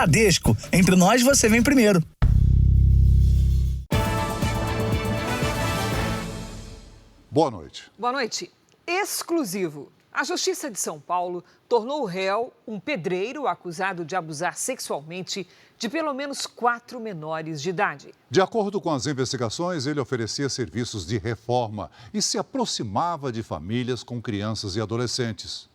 Bradesco, entre nós você vem primeiro. Boa noite. Boa noite. Exclusivo. A Justiça de São Paulo tornou réu um pedreiro acusado de abusar sexualmente de pelo menos 4 menores de idade. De acordo com as investigações, ele oferecia serviços de reforma e se aproximava de famílias com crianças e adolescentes.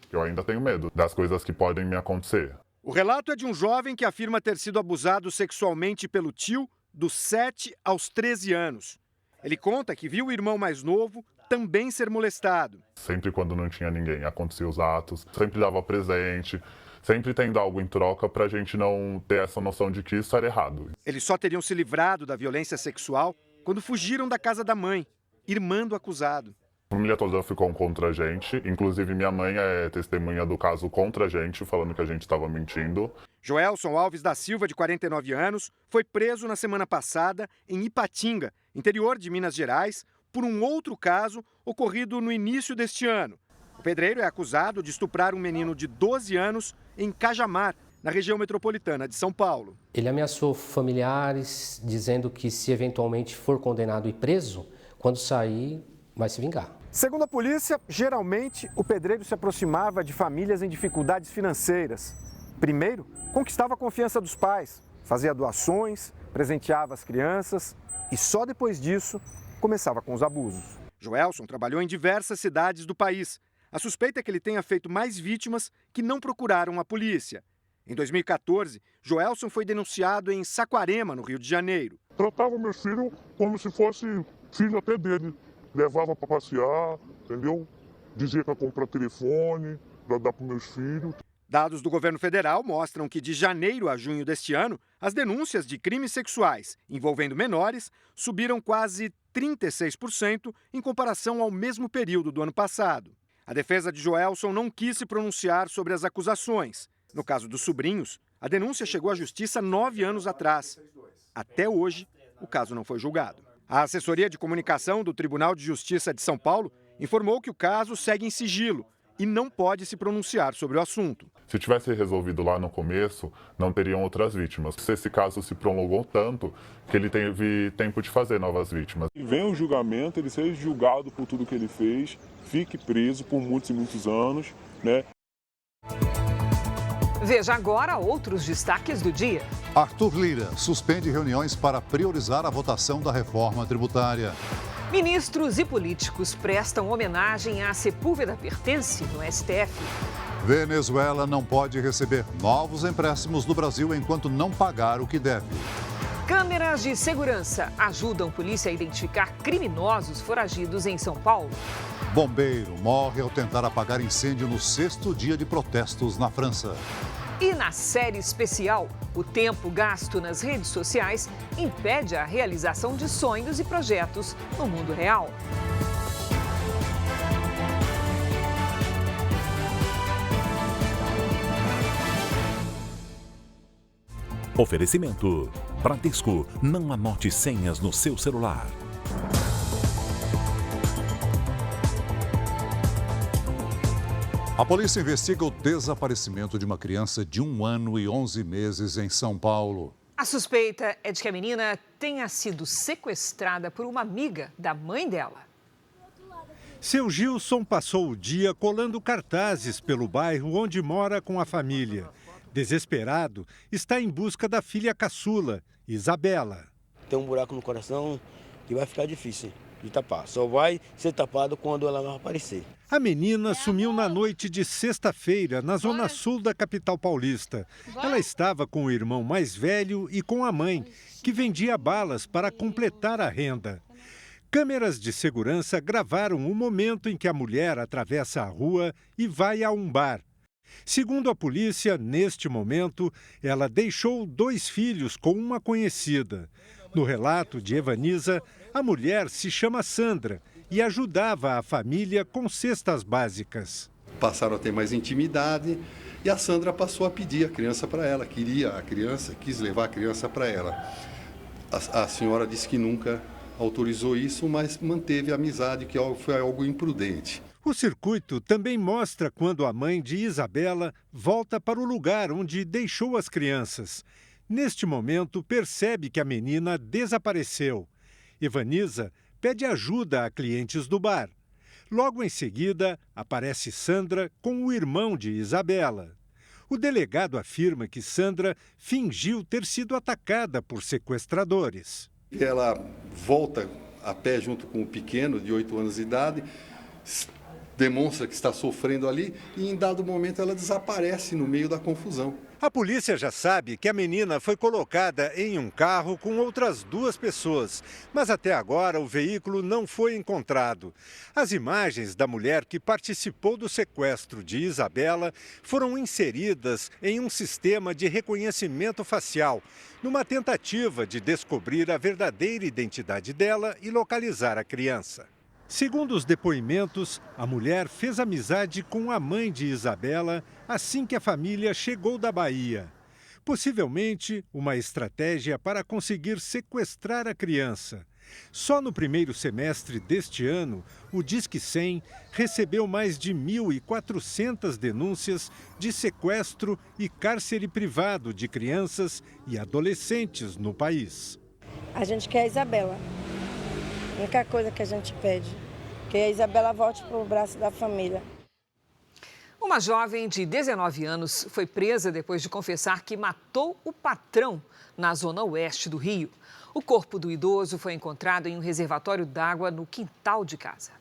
Eu ainda tenho medo das coisas que podem me acontecer. O relato é de um jovem que afirma ter sido abusado sexualmente pelo tio dos 7 aos 13 anos. Ele conta que viu o irmão mais novo também ser molestado. Sempre quando não tinha ninguém, acontecia os atos, sempre dava presente, sempre tendo algo em troca para a gente não ter essa noção de que isso era errado. Eles só teriam se livrado da violência sexual quando fugiram da casa da mãe, irmã do acusado. A família toda ficou contra a gente, inclusive minha mãe é testemunha do caso contra a gente, falando que a gente estava mentindo. Joelson Alves da Silva, de 49 anos, foi preso na semana passada em Ipatinga, interior de Minas Gerais, por um outro caso ocorrido no início deste ano. O pedreiro é acusado de estuprar um menino de 12 anos em Cajamar, na região metropolitana de São Paulo. Ele ameaçou familiares, dizendo que se eventualmente for condenado e preso, quando sair, vai se vingar. Segundo a polícia, geralmente o pedreiro se aproximava de famílias em dificuldades financeiras. Primeiro, conquistava a confiança dos pais, fazia doações, presenteava as crianças e só depois disso começava com os abusos. Joelson trabalhou em diversas cidades do país. A suspeita é que ele tenha feito mais vítimas que não procuraram a polícia. Em 2014, Joelson foi denunciado em Saquarema, no Rio de Janeiro. Tratava meu filho como se fosse filho até dele. Levava para passear, entendeu? Dizia que ia comprar telefone, para dar para meus filhos. Dados do governo federal mostram que de janeiro a junho deste ano, as denúncias de crimes sexuais envolvendo menores subiram quase 36% em comparação ao mesmo período do ano passado. A defesa de Joelson não quis se pronunciar sobre as acusações. No caso dos sobrinhos, a denúncia chegou à justiça 9 anos atrás. Até hoje, o caso não foi julgado. A assessoria de comunicação do Tribunal de Justiça de São Paulo informou que o caso segue em sigilo e não pode se pronunciar sobre o assunto. Se tivesse resolvido lá no começo, não teriam outras vítimas. Esse caso se prolongou tanto que ele teve tempo de fazer novas vítimas. Vem o julgamento, ele seja julgado por tudo que ele fez, fique preso por muitos e muitos anos, né? Veja agora outros destaques do dia. Arthur Lira suspende reuniões para priorizar a votação da reforma tributária. Ministros e políticos prestam homenagem à Sepúlveda Pertence no STF. Venezuela não pode receber novos empréstimos do Brasil enquanto não pagar o que deve. Câmeras de segurança ajudam polícia a identificar criminosos foragidos em São Paulo. Bombeiro morre ao tentar apagar incêndio no 6º dia de protestos na França. E na série especial, o tempo gasto nas redes sociais impede a realização de sonhos e projetos no mundo real. Oferecimento: Bradesco, não anote senhas no seu celular. A polícia investiga o desaparecimento de uma criança de 1 ano e 11 meses em São Paulo. A suspeita é de que a menina tenha sido sequestrada por uma amiga da mãe dela. Seu Gilson passou o dia colando cartazes pelo bairro onde mora com a família. Desesperado, está em busca da filha caçula, Isabela. Tem um buraco no coração que vai ficar difícil de tapar. Só vai ser tapado quando ela não aparecer. A menina sumiu na noite de sexta-feira, na zona sul da capital paulista. Ela estava com o irmão mais velho e com a mãe, que vendia balas para completar a renda. Câmeras de segurança gravaram o momento em que a mulher atravessa a rua e vai a um bar. Segundo a polícia, neste momento, ela deixou 2 filhos com uma conhecida. No relato de Evaniza, a mulher se chama Sandra e ajudava a família com cestas básicas. Passaram a ter mais intimidade e a Sandra passou a pedir a criança para ela. Queria a criança, quis levar a criança para ela. A senhora disse que nunca autorizou isso, mas manteve a amizade, que foi algo imprudente. O circuito também mostra quando a mãe de Isabela volta para o lugar onde deixou as crianças. Neste momento, percebe que a menina desapareceu. Evaniza pede ajuda a clientes do bar. Logo em seguida, aparece Sandra com o irmão de Isabela. O delegado afirma que Sandra fingiu ter sido atacada por sequestradores. Ela volta a pé junto com o pequeno, de 8 anos de idade, demonstra que está sofrendo ali e, em dado momento, ela desaparece no meio da confusão. A polícia já sabe que a menina foi colocada em um carro com outras 2 pessoas, mas até agora o veículo não foi encontrado. As imagens da mulher que participou do sequestro de Isabela foram inseridas em um sistema de reconhecimento facial, numa tentativa de descobrir a verdadeira identidade dela e localizar a criança. Segundo os depoimentos, a mulher fez amizade com a mãe de Isabela assim que a família chegou da Bahia. Possivelmente, uma estratégia para conseguir sequestrar a criança. Só no primeiro semestre deste ano, o Disque 100 recebeu mais de 1.400 denúncias de sequestro e cárcere privado de crianças e adolescentes no país. A gente quer a Isabela. A única coisa que a gente pede, que a Isabela volte para o braço da família. Uma jovem de 19 anos foi presa depois de confessar que matou o patrão na zona oeste do Rio. O corpo do idoso foi encontrado em um reservatório d'água no quintal de casa.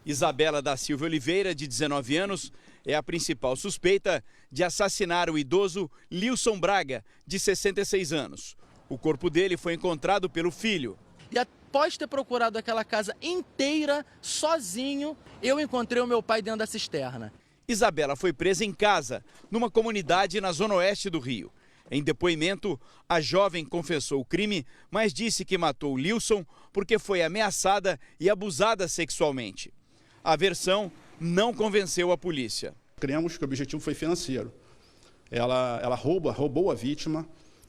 Isabela da Silva Oliveira, de 19 anos, é a principal suspeita de assassinar o idoso Lilson Braga, de 66 anos. O corpo dele foi encontrado pelo filho. E após ter procurado aquela casa inteira, sozinho, eu encontrei o meu pai dentro da cisterna. Isabela foi presa em casa, numa comunidade na zona oeste do Rio. Em depoimento, a jovem confessou o crime, mas disse que matou Lilson porque foi ameaçada e abusada sexualmente. A versão não convenceu a polícia. Cremos que o objetivo foi financeiro. Ela roubou a vítima,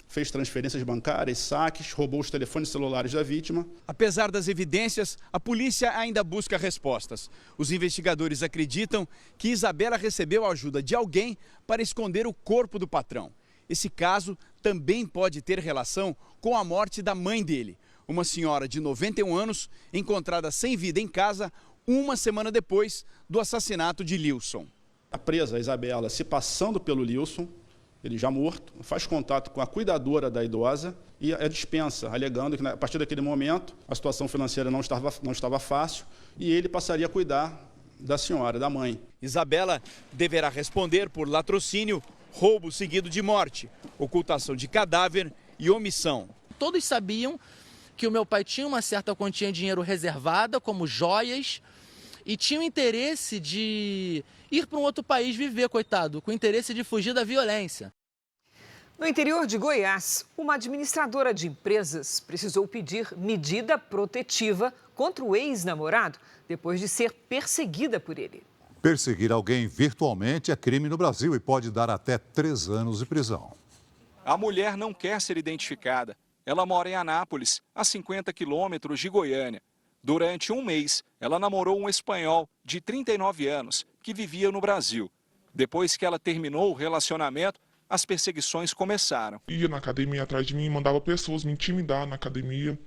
fez transferências bancárias, saques, roubou os telefones celulares da vítima. Apesar das evidências, a polícia ainda busca respostas. Os investigadores acreditam que Isabela recebeu a ajuda de alguém para esconder o corpo do patrão. Esse caso também pode ter relação com a morte da mãe dele, uma senhora de 91 anos, encontrada sem vida em casa uma semana depois do assassinato de Lilson. A presa, Isabela, se passando pelo Lilson, ele já morto, faz contato com a cuidadora da idosa e a dispensa, alegando que a partir daquele momento a situação financeira não estava fácil e ele passaria a cuidar da senhora, da mãe. Isabela deverá responder por latrocínio, roubo seguido de morte, ocultação de cadáver e omissão. Todos sabiam que o meu pai tinha uma certa quantia de dinheiro reservada, como joias, e tinha o interesse de ir para um outro país viver, coitado, com o interesse de fugir da violência. No interior de Goiás, uma administradora de empresas precisou pedir medida protetiva contra o ex-namorado depois de ser perseguida por ele. Perseguir alguém virtualmente é crime no Brasil e pode dar até 3 anos de prisão. A mulher não quer ser identificada. Ela mora em Anápolis, a 50 quilômetros de Goiânia. Durante um mês, ela namorou um espanhol de 39 anos que vivia no Brasil. Depois que ela terminou o relacionamento, as perseguições começaram. Ia na academia atrás de mim, mandava pessoas me intimidar na academia,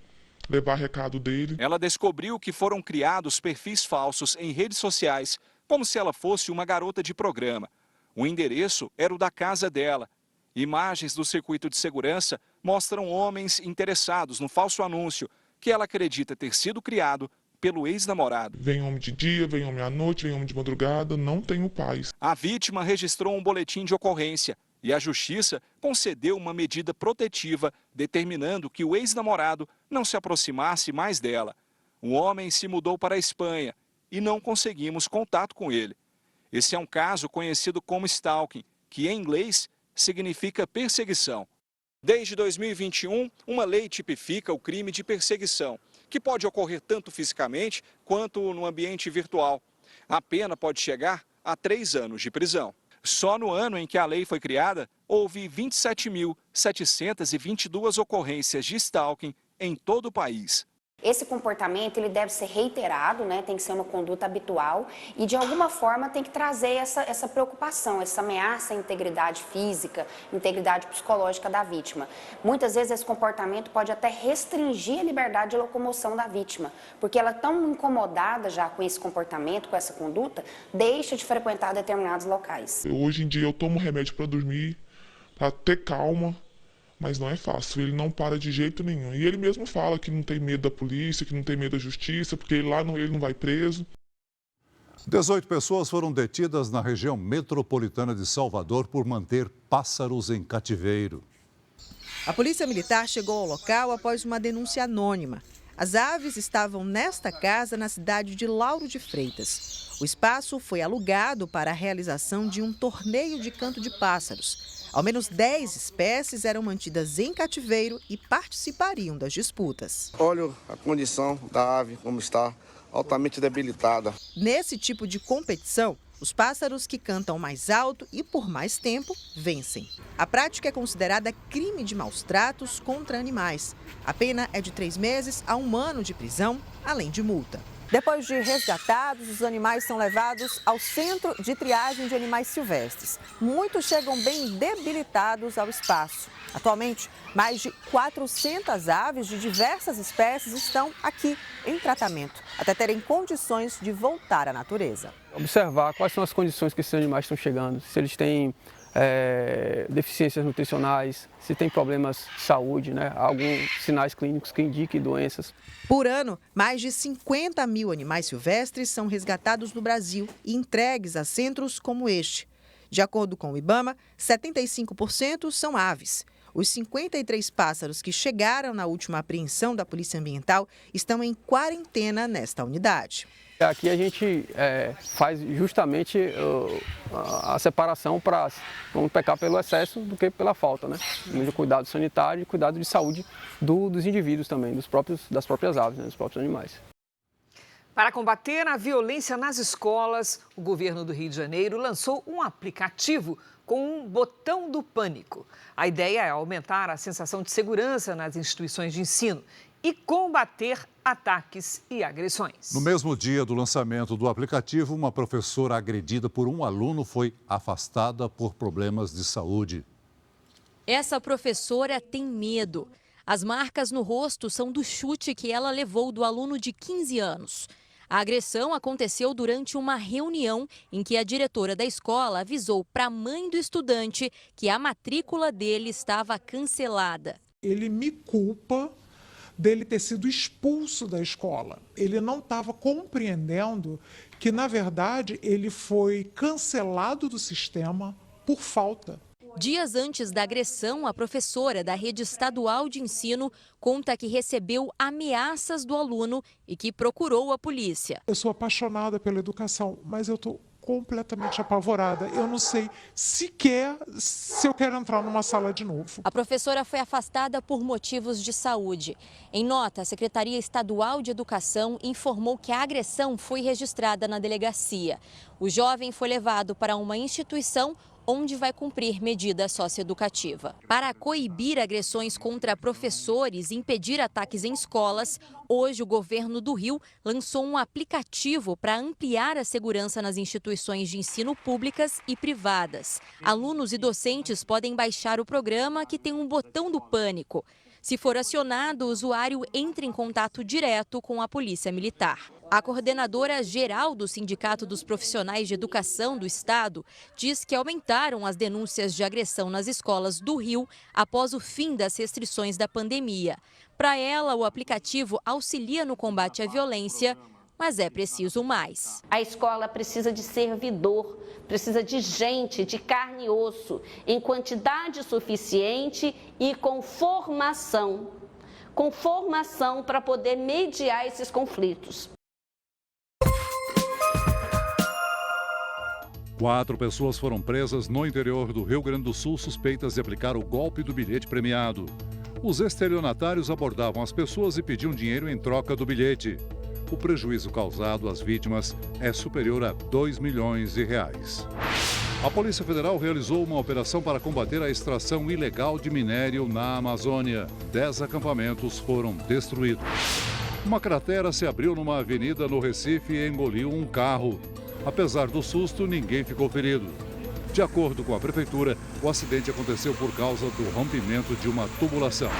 levar recado dele. Ela descobriu que foram criados perfis falsos em redes sociais, como se ela fosse uma garota de programa. O endereço era o da casa dela. Imagens do circuito de segurança mostram homens interessados no falso anúncio, que ela acredita ter sido criado pelo ex-namorado. Vem homem de dia, vem homem à noite, vem homem de madrugada, não tenho paz. A vítima registrou um boletim de ocorrência e a justiça concedeu uma medida protetiva, determinando que o ex-namorado não se aproximasse mais dela. O homem se mudou para a Espanha e não conseguimos contato com ele. Esse é um caso conhecido como stalking, que em inglês significa perseguição. Desde 2021, uma lei tipifica o crime de perseguição, que pode ocorrer tanto fisicamente quanto no ambiente virtual. A pena pode chegar a 3 anos de prisão. Só no ano em que a lei foi criada, houve 27.722 ocorrências de stalking em todo o país. Esse comportamento ele deve ser reiterado, né? Tem que ser uma conduta habitual e de alguma forma tem que trazer essa preocupação, essa ameaça à integridade física, integridade psicológica da vítima. Muitas vezes esse comportamento pode até restringir a liberdade de locomoção da vítima, porque ela tão incomodada já com esse comportamento, com essa conduta, deixa de frequentar determinados locais. Hoje em dia eu tomo remédio para dormir, para ter calma. Mas não é fácil, ele não para de jeito nenhum. E ele mesmo fala que não tem medo da polícia, que não tem medo da justiça, porque lá ele não vai preso. 18 pessoas foram detidas na região metropolitana de Salvador por manter pássaros em cativeiro. A polícia militar chegou ao local após uma denúncia anônima. As aves estavam nesta casa na cidade de Lauro de Freitas. O espaço foi alugado para a realização de um torneio de canto de pássaros. Ao menos 10 espécies eram mantidas em cativeiro e participariam das disputas. Olha a condição da ave, como está, altamente debilitada. Nesse tipo de competição, os pássaros que cantam mais alto e por mais tempo vencem. A prática é considerada crime de maus-tratos contra animais. A pena é de 3 meses a 1 ano de prisão, além de multa. Depois de resgatados, os animais são levados ao Centro de Triagem de Animais Silvestres. Muitos chegam bem debilitados ao espaço. Atualmente, mais de 400 aves de diversas espécies estão aqui em tratamento, até terem condições de voltar à natureza. Observar quais são as condições que esses animais estão chegando, se eles têm deficiências nutricionais, se tem problemas de saúde, né? Alguns sinais clínicos que indiquem doenças. Por ano, mais de 50 mil animais silvestres são resgatados no Brasil e entregues a centros como este. De acordo com o IBAMA, 75% são aves. Os 53 pássaros que chegaram na última apreensão da Polícia Ambiental estão em quarentena nesta unidade. Aqui a gente faz justamente a separação para vamos pecar pelo excesso do que pela falta, né? De cuidado sanitário e cuidado de saúde dos indivíduos também, das próprias aves, né? Dos próprios animais. Para combater a violência nas escolas, o governo do Rio de Janeiro lançou um aplicativo com um botão do pânico. A ideia é aumentar a sensação de segurança nas instituições de ensino e combater ataques e agressões. No mesmo dia do lançamento do aplicativo, uma professora agredida por um aluno foi afastada por problemas de saúde. Essa professora tem medo. As marcas no rosto são do chute que ela levou do aluno de 15 anos. A agressão aconteceu durante uma reunião em que a diretora da escola avisou para a mãe do estudante que a matrícula dele estava cancelada. Ele me culpa dele ter sido expulso da escola. Ele não estava compreendendo que, na verdade, ele foi cancelado do sistema por falta. Dias antes da agressão, a professora da rede estadual de ensino conta que recebeu ameaças do aluno e que procurou a polícia. Eu sou apaixonada pela educação, mas eu estou completamente apavorada. Eu não sei sequer se eu quero entrar numa sala de novo. A professora foi afastada por motivos de saúde. Em nota, a Secretaria Estadual de Educação informou que a agressão foi registrada na delegacia. O jovem foi levado para uma instituição onde vai cumprir medida socioeducativa. Para coibir agressões contra professores e impedir ataques em escolas, hoje o governo do Rio lançou um aplicativo para ampliar a segurança nas instituições de ensino públicas e privadas. Alunos e docentes podem baixar o programa, que tem um botão do pânico. Se for acionado, o usuário entra em contato direto com a Polícia Militar. A coordenadora geral do Sindicato dos Profissionais de Educação do Estado diz que aumentaram as denúncias de agressão nas escolas do Rio após o fim das restrições da pandemia. Para ela, o aplicativo auxilia no combate à violência, mas é preciso mais. A escola precisa de servidor, precisa de gente, de carne e osso, em quantidade suficiente e com formação para poder mediar esses conflitos. 4 pessoas foram presas no interior do Rio Grande do Sul suspeitas de aplicar o golpe do bilhete premiado. Os estelionatários abordavam as pessoas e pediam dinheiro em troca do bilhete. O prejuízo causado às vítimas é superior a R$2 milhões. A Polícia Federal realizou uma operação para combater a extração ilegal de minério na Amazônia. 10 acampamentos foram destruídos. Uma cratera se abriu numa avenida no Recife e engoliu um carro. Apesar do susto, ninguém ficou ferido. De acordo com a prefeitura, o acidente aconteceu por causa do rompimento de uma tubulação.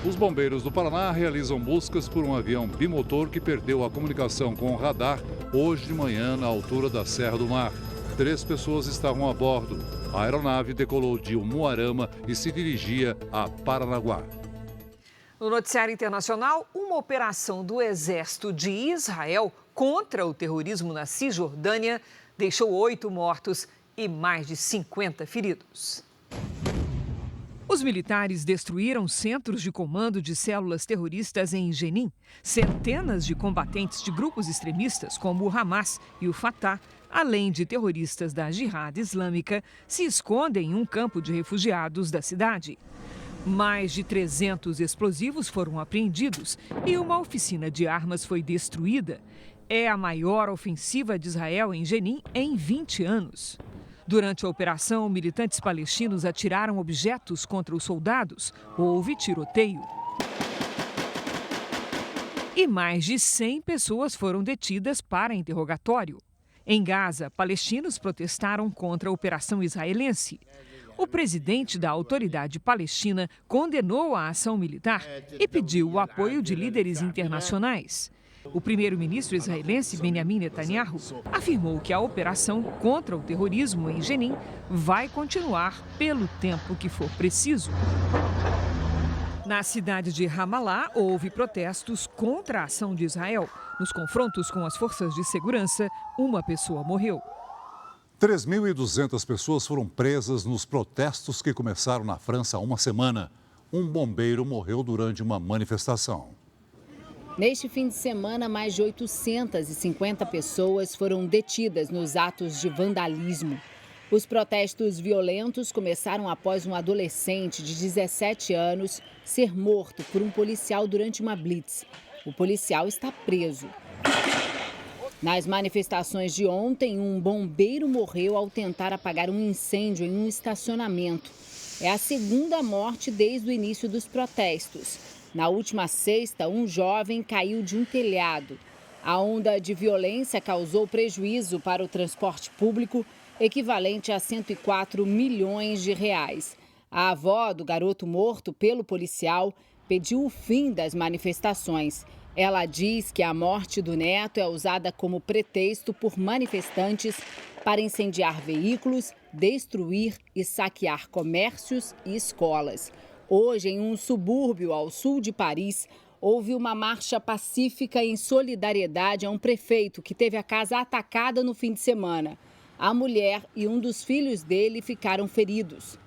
Os bombeiros do Paraná realizam buscas por um avião bimotor que perdeu a comunicação com o radar hoje de manhã na altura da Serra do Mar. 3 pessoas estavam a bordo. A aeronave decolou de Umuarama e se dirigia a Paranaguá. No noticiário internacional, uma operação do Exército de Israel contra o terrorismo na Cisjordânia deixou 8 mortos e mais de 50 feridos. Os militares destruíram centros de comando de células terroristas em Jenin. Centenas de combatentes de grupos extremistas como o Hamas e o Fatah, além de terroristas da Jihad Islâmica, se escondem em um campo de refugiados da cidade. Mais de 300 explosivos foram apreendidos e uma oficina de armas foi destruída. É a maior ofensiva de Israel em Jenin em 20 anos. Durante a operação, militantes palestinos atiraram objetos contra os soldados. Houve tiroteio. E mais de 100 pessoas foram detidas para interrogatório. Em Gaza, palestinos protestaram contra a operação israelense. O presidente da Autoridade Palestina condenou a ação militar e pediu o apoio de líderes internacionais. O primeiro-ministro israelense Benjamin Netanyahu afirmou que a operação contra o terrorismo em Jenin vai continuar pelo tempo que for preciso. Na cidade de Ramallah, houve protestos contra a ação de Israel. Nos confrontos com as forças de segurança, uma pessoa morreu. 3.200 pessoas foram presas nos protestos que começaram na França há uma semana. Um bombeiro morreu durante uma manifestação. Neste fim de semana, mais de 850 pessoas foram detidas nos atos de vandalismo. Os protestos violentos começaram após um adolescente de 17 anos ser morto por um policial durante uma blitz. O policial está preso. Nas manifestações de ontem, um bombeiro morreu ao tentar apagar um incêndio em um estacionamento. É a segunda morte desde o início dos protestos. Na última sexta, um jovem caiu de um telhado. A onda de violência causou prejuízo para o transporte público, equivalente a 104 milhões de reais. A avó do garoto morto pelo policial pediu o fim das manifestações. Ela diz que a morte do neto é usada como pretexto por manifestantes para incendiar veículos, destruir e saquear comércios e escolas. Hoje, em um subúrbio ao sul de Paris, houve uma marcha pacífica em solidariedade a um prefeito que teve a casa atacada no fim de semana. A mulher e um dos filhos dele ficaram feridos.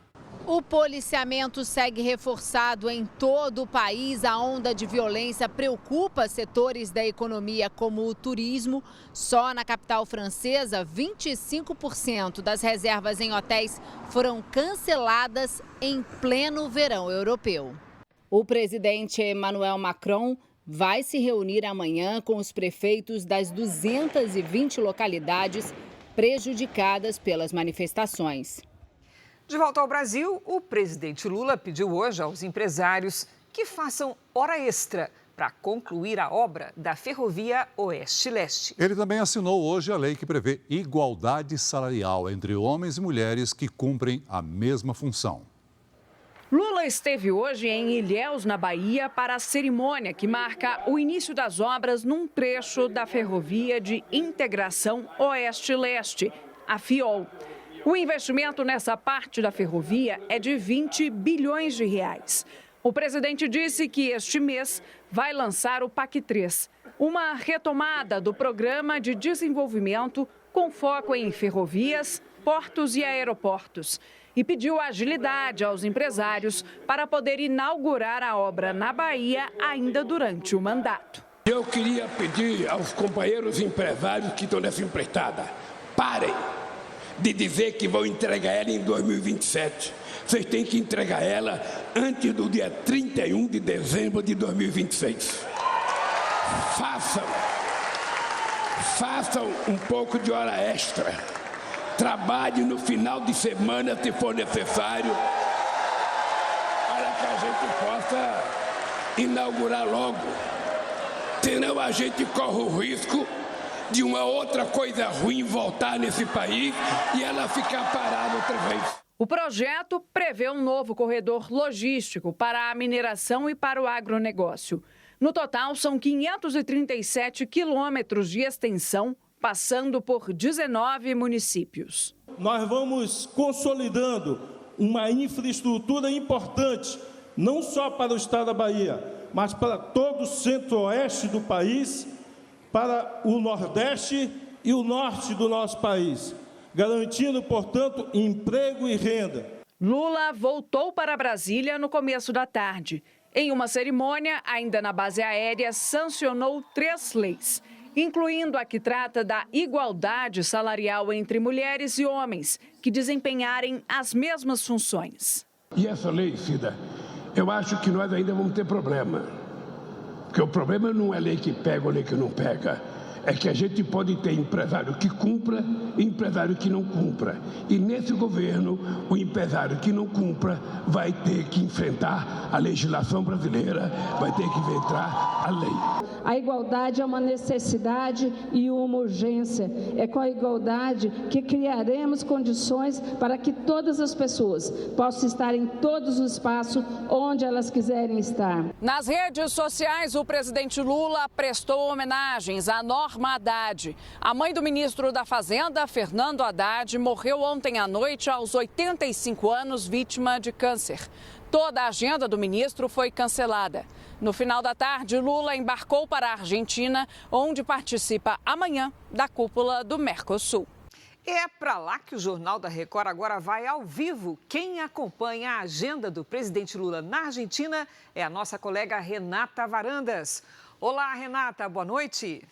O policiamento segue reforçado em todo o país. A onda de violência preocupa setores da economia como o turismo. Só na capital francesa, 25% das reservas em hotéis foram canceladas em pleno verão europeu. O presidente Emmanuel Macron vai se reunir amanhã com os prefeitos das 220 localidades prejudicadas pelas manifestações. De volta ao Brasil, o presidente Lula pediu hoje aos empresários que façam hora extra para concluir a obra da Ferrovia Oeste-Leste. Ele também assinou hoje a lei que prevê igualdade salarial entre homens e mulheres que cumprem a mesma função. Lula esteve hoje em Ilhéus, na Bahia, para a cerimônia que marca o início das obras num trecho da Ferrovia de Integração Oeste-Leste, a FIOL. O investimento nessa parte da ferrovia é de 20 bilhões de reais. O presidente disse que este mês vai lançar o PAC 3, uma retomada do programa de desenvolvimento com foco em ferrovias, portos e aeroportos. E pediu agilidade aos empresários para poder inaugurar a obra na Bahia ainda durante o mandato. Eu queria pedir aos companheiros empresários que estão nessa empreitada, parem de dizer que vão entregar ela em 2027. Vocês têm que entregar ela antes do dia 31 de dezembro de 2026. Façam um pouco de hora extra. Trabalhe no final de semana, se for necessário, para que a gente possa inaugurar logo. senão a gente corre o risco de uma outra coisa ruim voltar nesse país e ela ficar parada outra vez. O projeto prevê um novo corredor logístico para a mineração e para o agronegócio. No total, são 537 quilômetros de extensão, passando por 19 municípios. Nós vamos consolidando uma infraestrutura importante, não só para o estado da Bahia, mas para todo o centro-oeste do país, para o nordeste e o norte do nosso país, garantindo, portanto, emprego e renda. Lula voltou para Brasília no começo da tarde. Em uma cerimônia, ainda na base aérea, sancionou 3 leis, incluindo a que trata da igualdade salarial entre mulheres e homens que desempenharem as mesmas funções. E essa lei, Cida, eu acho que nós ainda vamos ter problema. Porque o problema não é lei que pega ou lei que não pega. É que a gente pode ter empresário que cumpra e empresário que não cumpra. E nesse governo, o empresário que não cumpra vai ter que enfrentar a legislação brasileira, vai ter que enfrentar a lei. A igualdade é uma necessidade e uma urgência. É com a igualdade que criaremos condições para que todas as pessoas possam estar em todos os espaços onde elas quiserem estar. Nas redes sociais, o presidente Lula prestou homenagens a Norma Haddad. A mãe do ministro da Fazenda, Fernando Haddad, morreu ontem à noite aos 85 anos, vítima de câncer. Toda a agenda do ministro foi cancelada. No final da tarde, Lula embarcou para a Argentina, onde participa amanhã da cúpula do Mercosul. É para lá que o Jornal da Record agora vai ao vivo. Quem acompanha a agenda do presidente Lula na Argentina é a nossa colega Renata Varandas. Olá, Renata, boa noite.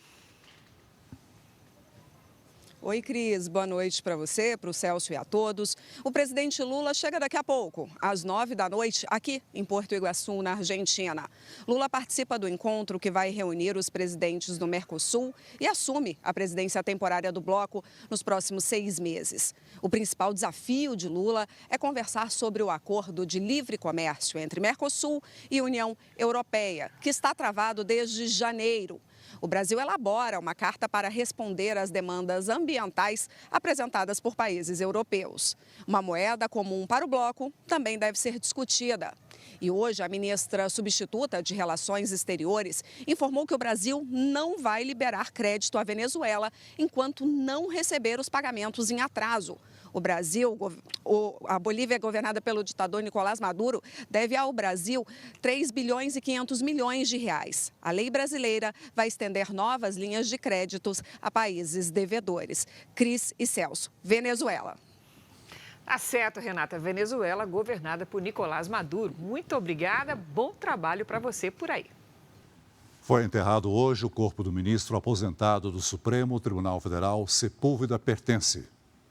Oi, Cris. Boa noite para você, para o Celso e a todos. O presidente Lula chega daqui a pouco, às 9h, aqui em Porto Iguaçu, na Argentina. Lula participa do encontro que vai reunir os presidentes do Mercosul e assume a presidência temporária do bloco nos próximos 6 meses. O principal desafio de Lula é conversar sobre o acordo de livre comércio entre Mercosul e União Europeia, que está travado desde janeiro. O Brasil elabora uma carta para responder às demandas ambientais apresentadas por países europeus. Uma moeda comum para o bloco também deve ser discutida. E hoje a ministra substituta de Relações Exteriores informou que o Brasil não vai liberar crédito à Venezuela enquanto não receber os pagamentos em atraso. A Bolívia, governada pelo ditador Nicolás Maduro, deve ao Brasil 3 bilhões e 500 milhões de reais. A lei brasileira vai estender novas linhas de créditos a países devedores. Cris e Celso, Venezuela. Tá certo, Renata. Venezuela, governada por Nicolás Maduro. Muito obrigada, bom trabalho para você por aí. Foi enterrado hoje o corpo do ministro aposentado do Supremo Tribunal Federal, Sepúlveda Pertence.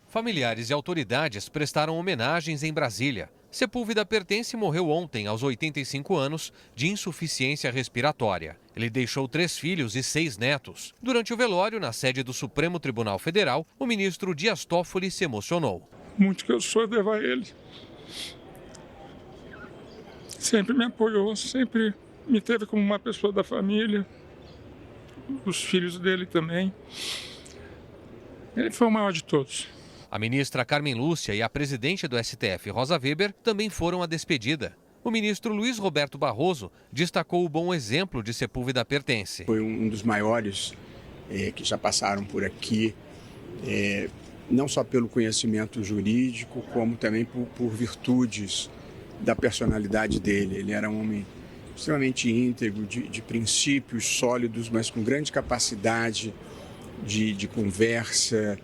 Familiares e autoridades prestaram homenagens em Brasília. Sepúlveda Pertence morreu ontem, aos 85 anos, de insuficiência respiratória. Ele deixou 3 filhos e 6 netos. Durante o velório, na sede do Supremo Tribunal Federal, o ministro Dias Toffoli se emocionou. Muito que eu sou devo a ele. Sempre me apoiou, sempre me teve como uma pessoa da família. Os filhos dele também. Ele foi o maior de todos. A ministra Carmen Lúcia e a presidente do STF, Rosa Weber, também foram à despedida. O ministro Luiz Roberto Barroso destacou o bom exemplo de Sepúlveda Pertence. Foi um dos maiores que já passaram por aqui, não só pelo conhecimento jurídico, como também por virtudes da personalidade dele. Ele era um homem extremamente íntegro, de princípios sólidos, mas com grande capacidade de conversa,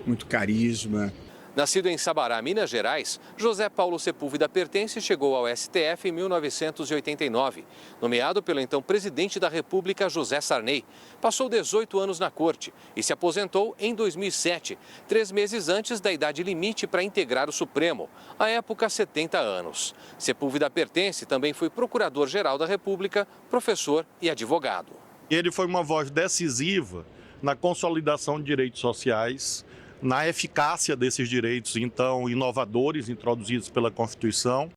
muito carisma. Nascido em Sabará, Minas Gerais, José Paulo Sepúlveda Pertence chegou ao STF em 1989. Nomeado pelo então presidente da República, José Sarney. Passou 18 anos na corte e se aposentou em 2007, 3 meses antes da idade limite para integrar o Supremo, à época 70 anos. Sepúlveda Pertence também foi procurador-geral da República, professor e advogado. Ele foi uma voz decisiva na consolidação de direitos sociais, na eficácia desses direitos, então, inovadores introduzidos pela Constituição.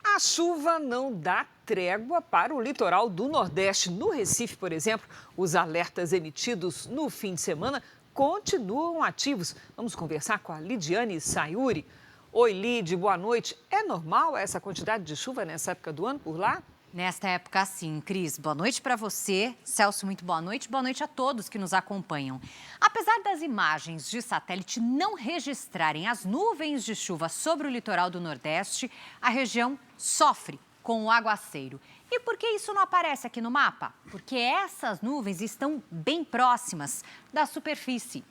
A A chuva não dá trégua para o litoral do Nordeste. No Recife, por exemplo, os alertas emitidos no fim de semana continuam ativos. Vamos conversar com a Lidiane Sayuri. Oi, Lid, boa noite. É normal essa quantidade de chuva nessa época do ano por lá? Nesta época, sim. Cris, boa noite para você. Celso, muito boa noite. Boa noite a todos que nos acompanham. Apesar das imagens de satélite não registrarem as nuvens de chuva sobre o litoral do Nordeste, a região sofre com o aguaceiro. E por que isso não aparece aqui no mapa? Porque essas nuvens estão bem próximas da superfície.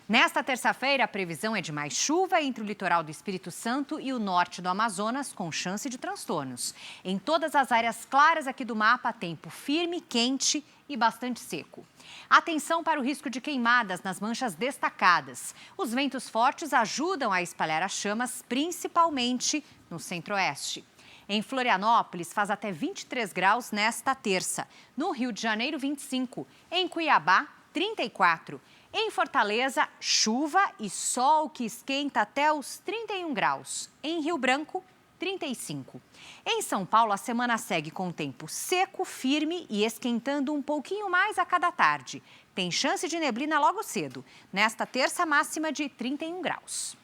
Nesta terça-feira, a previsão é de mais chuva entre o litoral do Espírito Santo e o norte do Amazonas, com chance de transtornos. Em todas as áreas claras aqui do mapa, tempo firme, quente e bastante seco. Atenção para o risco de queimadas nas manchas destacadas. Os ventos fortes ajudam a espalhar as chamas, principalmente no centro-oeste. Em Florianópolis, faz até 23 graus nesta terça. No Rio de Janeiro, 25. Em Cuiabá, 34. Em Fortaleza, chuva e sol que esquenta até os 31 graus. Em Rio Branco, 35. Em São Paulo, a semana segue com tempo seco, firme e esquentando um pouquinho mais a cada tarde. Tem chance de neblina logo cedo. Nesta terça, máxima de 31 graus.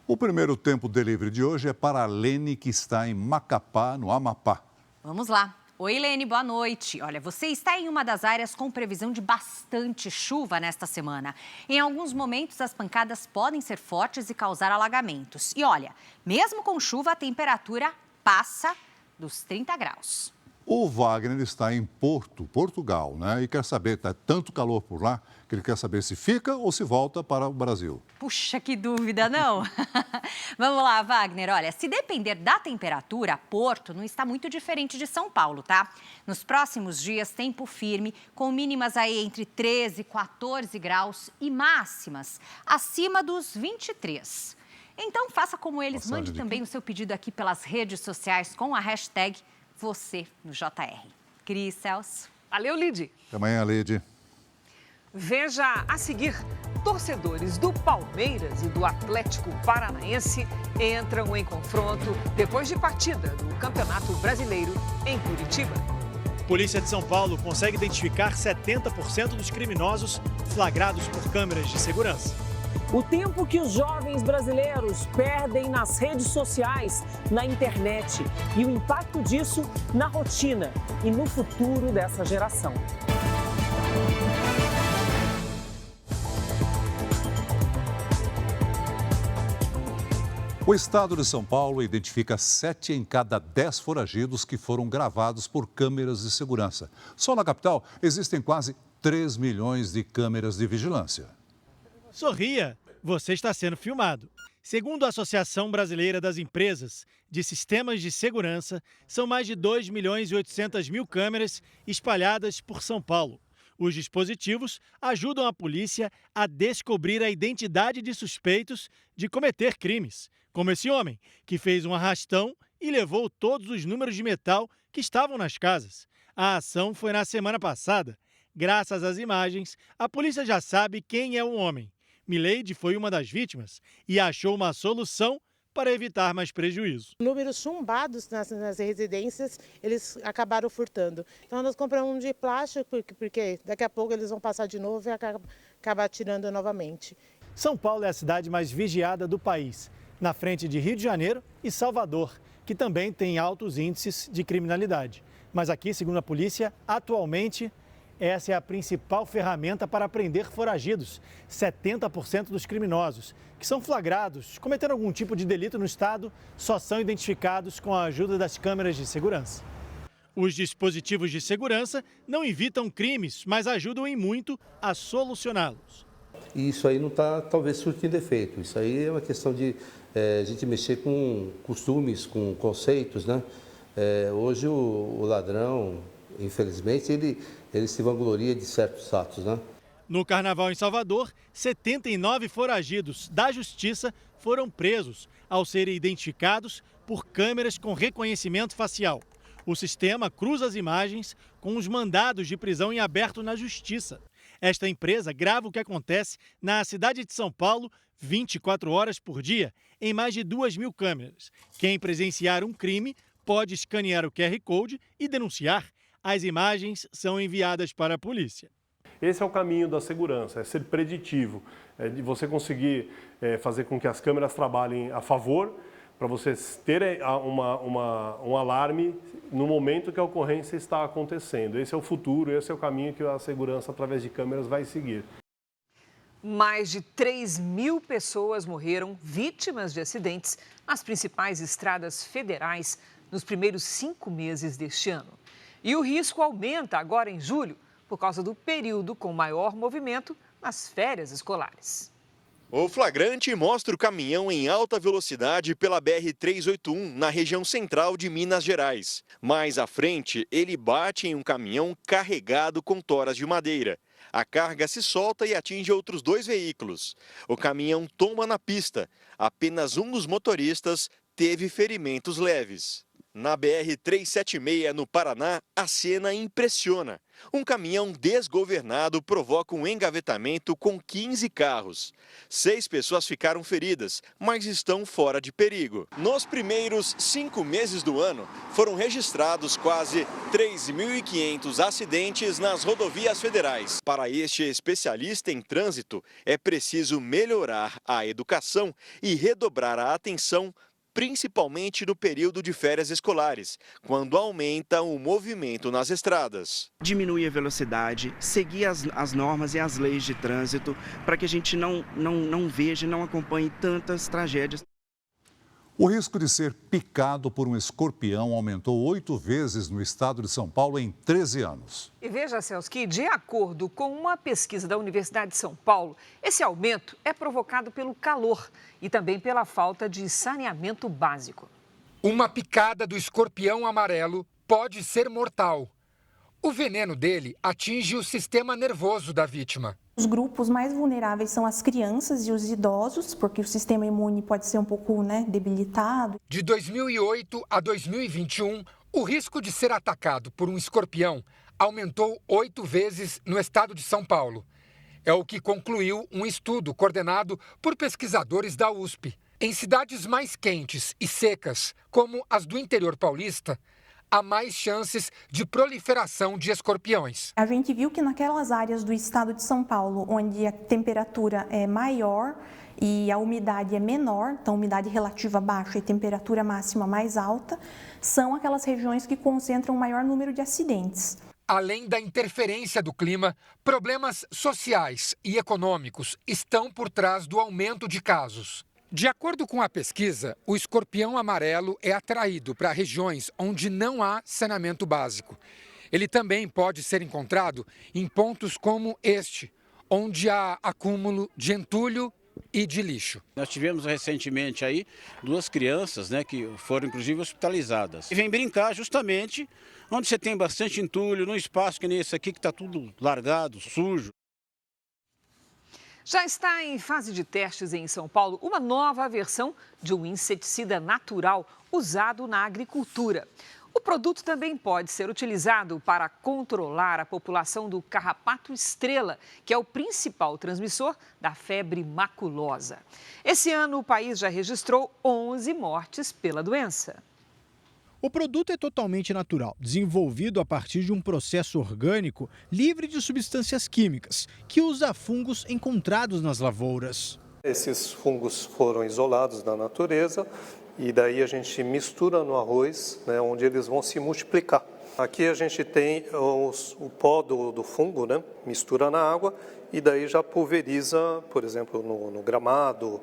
O primeiro tempo delivery de hoje é para a Lene, que está em Macapá, no Amapá. Vamos lá. Oi, Lene, boa noite. Olha, você está em uma das áreas com previsão de bastante chuva nesta semana. Em alguns momentos, as pancadas podem ser fortes e causar alagamentos. E olha, mesmo com chuva, a temperatura passa dos 30 graus. O Wagner está em Porto, Portugal, né? E quer saber, está tanto calor por lá, que ele quer saber se fica ou se volta para o Brasil. Puxa, que dúvida, não? Vamos lá, Wagner. Olha, se depender da temperatura, Porto não está muito diferente de São Paulo, tá? Nos próximos dias, tempo firme, com mínimas aí entre 13 e 14 graus e máximas acima dos 23. Então, faça como eles, mande também o seu pedido aqui pelas redes sociais com a hashtag Você no JR. Cris, Celso. Valeu, Lid. Até amanhã, Lid. Veja a seguir, torcedores do Palmeiras e do Atlético Paranaense entram em confronto depois de partida do Campeonato Brasileiro em Curitiba. Polícia de São Paulo consegue identificar 70% dos criminosos flagrados por câmeras de segurança. O tempo que os jovens brasileiros perdem nas redes sociais, na internet e o impacto disso na rotina e no futuro dessa geração. O estado de São Paulo identifica 7 em cada 10 foragidos que foram gravados por câmeras de segurança. Só na capital existem quase 3 milhões de câmeras de vigilância. Sorria, você está sendo filmado. Segundo a Associação Brasileira das Empresas de Sistemas de Segurança, são mais de 2 milhões e 800 mil câmeras espalhadas por São Paulo. Os dispositivos ajudam a polícia a descobrir a identidade de suspeitos de cometer crimes, como esse homem, que fez um arrastão e levou todos os números de metal que estavam nas casas. A ação foi na semana passada. Graças às imagens, a polícia já sabe quem é o homem. Mileide foi uma das vítimas e achou uma solução para evitar mais prejuízo. Números chumbados nas residências, eles acabaram furtando. Então nós compramos um de plástico, porque daqui a pouco eles vão passar de novo e acabar tirando novamente. São Paulo é a cidade mais vigiada do país, na frente de Rio de Janeiro e Salvador, que também tem altos índices de criminalidade. Mas aqui, segundo a polícia, atualmente essa é a principal ferramenta para prender foragidos. 70% dos criminosos que são flagrados cometendo algum tipo de delito no estado só são identificados com a ajuda das câmeras de segurança. Os dispositivos de segurança não evitam crimes, mas ajudam em muito a solucioná-los. E isso aí não está, talvez, surtindo efeito. Isso aí é uma questão de a gente mexer com costumes, com conceitos, né? Hoje o ladrão, infelizmente, ele se vangloria de certos atos, né? No Carnaval em Salvador, 79 foragidos da Justiça foram presos ao serem identificados por câmeras com reconhecimento facial. O sistema cruza as imagens com os mandados de prisão em aberto na Justiça. Esta empresa grava o que acontece na cidade de São Paulo 24 horas por dia, em mais de 2.000 câmeras. Quem presenciar um crime pode escanear o QR Code e denunciar. As imagens são enviadas para a polícia. Esse é o caminho da segurança, é ser preditivo, é de você conseguir fazer com que as câmeras trabalhem a favor, para você ter um alarme no momento que a ocorrência está acontecendo. Esse é o futuro, esse é o caminho que a segurança através de câmeras vai seguir. Mais de 3.000 pessoas morreram vítimas de acidentes nas principais estradas federais nos primeiros 5 meses deste ano. E o risco aumenta agora em julho, por causa do período com maior movimento nas férias escolares. O flagrante mostra o caminhão em alta velocidade pela BR-381, na região central de Minas Gerais. Mais à frente, ele bate em um caminhão carregado com toras de madeira. A carga se solta e atinge outros 2 veículos. O caminhão tomba na pista. Apenas um dos motoristas teve ferimentos leves. Na BR-376, no Paraná, a cena impressiona. Um caminhão desgovernado provoca um engavetamento com 15 carros. 6 pessoas ficaram feridas, mas estão fora de perigo. Nos primeiros 5 meses do ano, foram registrados quase 3.500 acidentes nas rodovias federais. Para este especialista em trânsito, é preciso melhorar a educação e redobrar a atenção, principalmente no período de férias escolares, quando aumenta o movimento nas estradas. Diminuir a velocidade, seguir as normas e as leis de trânsito, para que a gente não veja e não acompanhe tantas tragédias. O risco de ser picado por um escorpião aumentou 8 vezes no estado de São Paulo em 13 anos. E veja, Celso, que de acordo com uma pesquisa da Universidade de São Paulo, esse aumento é provocado pelo calor e também pela falta de saneamento básico. Uma picada do escorpião amarelo pode ser mortal. O veneno dele atinge o sistema nervoso da vítima. Os grupos mais vulneráveis são as crianças e os idosos, porque o sistema imune pode ser um pouco debilitado. De 2008 a 2021, o risco de ser atacado por um escorpião aumentou 8 vezes no estado de São Paulo. É o que concluiu um estudo coordenado por pesquisadores da USP. Em cidades mais quentes e secas, como as do interior paulista, há mais chances de proliferação de escorpiões. A gente viu que naquelas áreas do estado de São Paulo, onde a temperatura é maior e a umidade é menor, então umidade relativa baixa e temperatura máxima mais alta, são aquelas regiões que concentram o maior número de acidentes. Além da interferência do clima, problemas sociais e econômicos estão por trás do aumento de casos. De acordo com a pesquisa, o escorpião amarelo é atraído para regiões onde não há saneamento básico. Ele também pode ser encontrado em pontos como este, onde há acúmulo de entulho e de lixo. Nós tivemos recentemente aí 2 crianças, que foram inclusive hospitalizadas. E vem brincar justamente onde você tem bastante entulho, num espaço que nem esse aqui que está tudo largado, sujo. Já está em fase de testes em São Paulo uma nova versão de um inseticida natural usado na agricultura. O produto também pode ser utilizado para controlar a população do carrapato estrela, que é o principal transmissor da febre maculosa. Esse ano, o país já registrou 11 mortes pela doença. O produto é totalmente natural, desenvolvido a partir de um processo orgânico livre de substâncias químicas, que usa fungos encontrados nas lavouras. Esses fungos foram isolados da natureza e daí a gente mistura no arroz, onde eles vão se multiplicar. Aqui a gente tem o pó do fungo, mistura na água e daí já pulveriza, por exemplo, no gramado,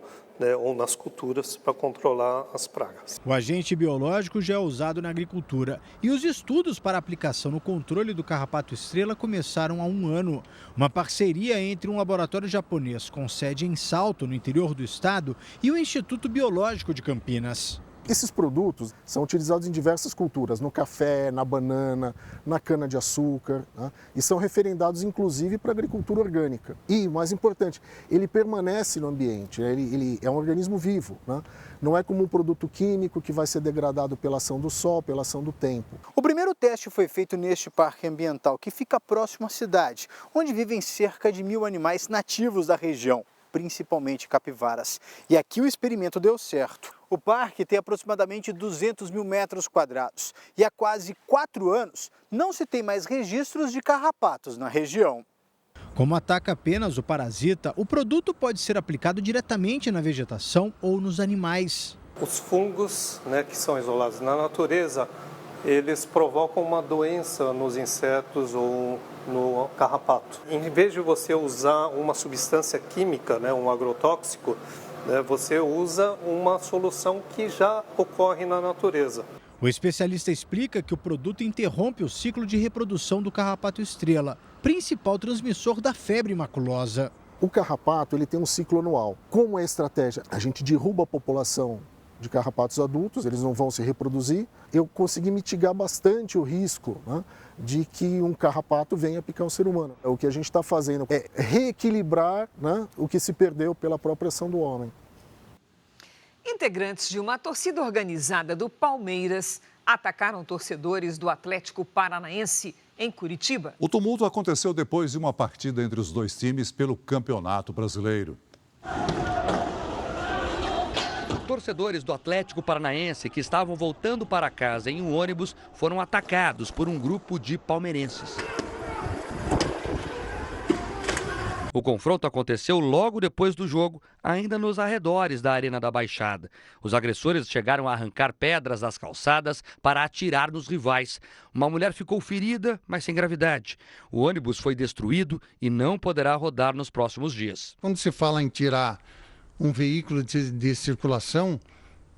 ou nas culturas para controlar as pragas. O agente biológico já é usado na agricultura e os estudos para aplicação no controle do carrapato estrela começaram há 1 ano. Uma parceria entre um laboratório japonês com sede em Salto, no interior do estado, e o Instituto Biológico de Campinas. Esses produtos são utilizados em diversas culturas, no café, na banana, na cana-de-açúcar, e são referendados inclusive para a agricultura orgânica. E, mais importante, ele permanece no ambiente, ele é um organismo vivo, não é como um produto químico que vai ser degradado pela ação do sol, pela ação do tempo. O primeiro teste foi feito neste parque ambiental, que fica próximo à cidade, onde vivem cerca de 1.000 animais nativos da região, principalmente capivaras. E aqui o experimento deu certo. O parque tem aproximadamente 200 mil metros quadrados e há quase 4 anos não se tem mais registros de carrapatos na região. Como ataca apenas o parasita, o produto pode ser aplicado diretamente na vegetação ou nos animais. Os fungos, que são isolados na natureza, eles provocam uma doença nos insetos ou no carrapato. Em vez de você usar uma substância química, um agrotóxico, você usa uma solução que já ocorre na natureza. O especialista explica que o produto interrompe o ciclo de reprodução do carrapato estrela, principal transmissor da febre maculosa. O carrapato ele tem um ciclo anual. Como é a estratégia? A gente derruba a população de carrapatos adultos, eles não vão se reproduzir. Eu consegui mitigar bastante o risco de que um carrapato venha picar um ser humano. O que a gente está fazendo é reequilibrar o que se perdeu pela própria ação do homem. Integrantes de uma torcida organizada do Palmeiras atacaram torcedores do Atlético Paranaense em Curitiba. O tumulto aconteceu depois de uma partida entre os dois times pelo Campeonato Brasileiro. Torcedores do Atlético Paranaense que estavam voltando para casa em um ônibus foram atacados por um grupo de palmeirenses. O confronto aconteceu logo depois do jogo, ainda nos arredores da Arena da Baixada. Os agressores chegaram a arrancar pedras das calçadas para atirar nos rivais. Uma mulher ficou ferida, mas sem gravidade. O ônibus foi destruído e não poderá rodar nos próximos dias. Quando se fala em tirar um veículo de circulação,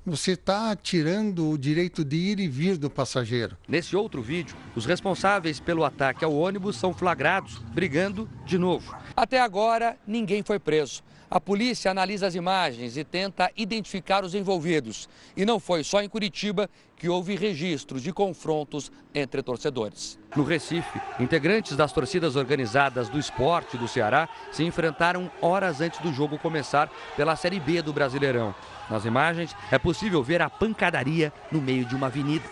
você está tirando o direito de ir e vir do passageiro. Nesse outro vídeo, os responsáveis pelo ataque ao ônibus são flagrados brigando de novo. Até agora, ninguém foi preso. A polícia analisa as imagens e tenta identificar os envolvidos. E não foi só em Curitiba que houve registros de confrontos entre torcedores. No Recife, integrantes das torcidas organizadas do Sport do Ceará se enfrentaram horas antes do jogo começar pela Série B do Brasileirão. Nas imagens, é possível ver a pancadaria no meio de uma avenida.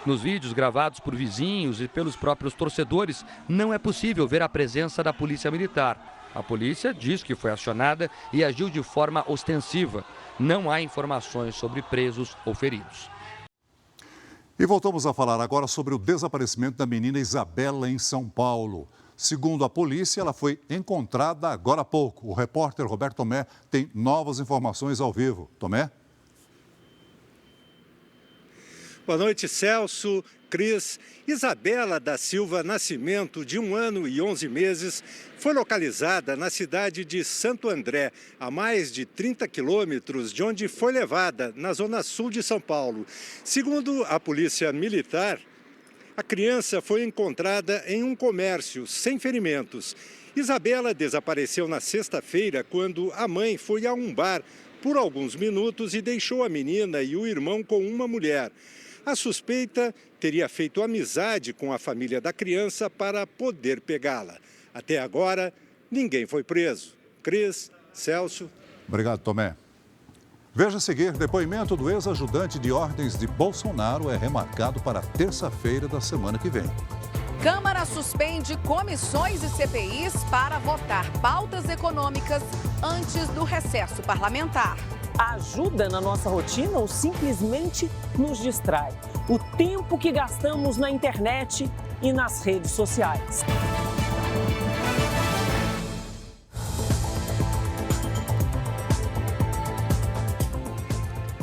Nos vídeos gravados por vizinhos e pelos próprios torcedores, não é possível ver a presença da polícia militar. A polícia diz que foi acionada e agiu de forma ostensiva. Não há informações sobre presos ou feridos. E voltamos a falar agora sobre o desaparecimento da menina Isabela em São Paulo. Segundo a polícia, ela foi encontrada agora há pouco. O repórter Roberto Tomé tem novas informações ao vivo. Tomé? Boa noite, Celso, Cris. Isabela da Silva Nascimento, de 1 ano e 11 meses, foi localizada na cidade de Santo André, a mais de 30 quilômetros de onde foi levada, na zona sul de São Paulo. Segundo a polícia militar, a criança foi encontrada em um comércio, sem ferimentos. Isabela desapareceu na sexta-feira, quando a mãe foi a um bar por alguns minutos e deixou a menina e o irmão com uma mulher. A suspeita teria feito amizade com a família da criança para poder pegá-la. Até agora, ninguém foi preso. Cris, Celso. Obrigado, Tomé. Veja a seguir, depoimento do ex-ajudante de ordens de Bolsonaro é remarcado para terça-feira da semana que vem. Câmara suspende comissões e CPIs para votar pautas econômicas antes do recesso parlamentar. Ajuda na nossa rotina ou simplesmente nos distrai? O tempo que gastamos na internet e nas redes sociais.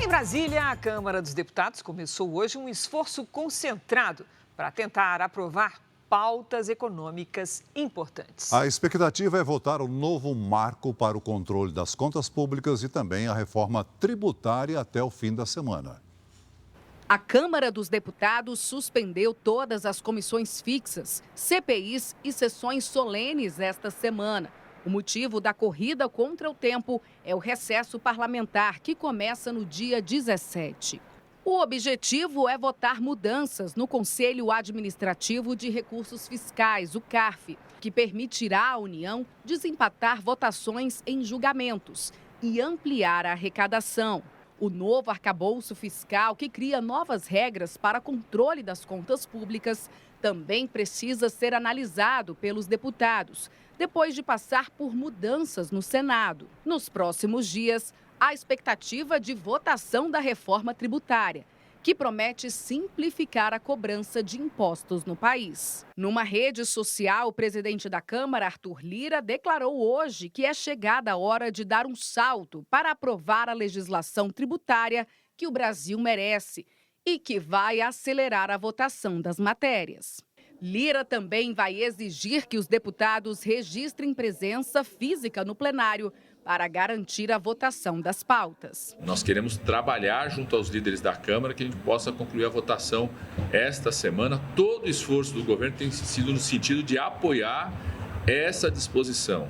Em Brasília, a Câmara dos Deputados começou hoje um esforço concentrado para tentar aprovar pautas econômicas importantes. A expectativa é votar o novo marco para o controle das contas públicas e também a reforma tributária até o fim da semana. A Câmara dos Deputados suspendeu todas as comissões fixas, CPIs e sessões solenes esta semana. O motivo da corrida contra o tempo é o recesso parlamentar, que começa no dia 17. O objetivo é votar mudanças no Conselho Administrativo de Recursos Fiscais, o CARF, que permitirá à União desempatar votações em julgamentos e ampliar a arrecadação. O novo arcabouço fiscal, que cria novas regras para controle das contas públicas, também precisa ser analisado pelos deputados, depois de passar por mudanças no Senado. Nos próximos dias, há expectativa de votação da reforma tributária, que promete simplificar a cobrança de impostos no país. Numa rede social, o presidente da Câmara, Arthur Lira, declarou hoje que é chegada a hora de dar um salto para aprovar a legislação tributária que o Brasil merece e que vai acelerar a votação das matérias. Lira também vai exigir que os deputados registrem presença física no plenário para garantir a votação das pautas. Nós queremos trabalhar junto aos líderes da Câmara que a gente possa concluir a votação esta semana. Todo o esforço do governo tem sido no sentido de apoiar essa disposição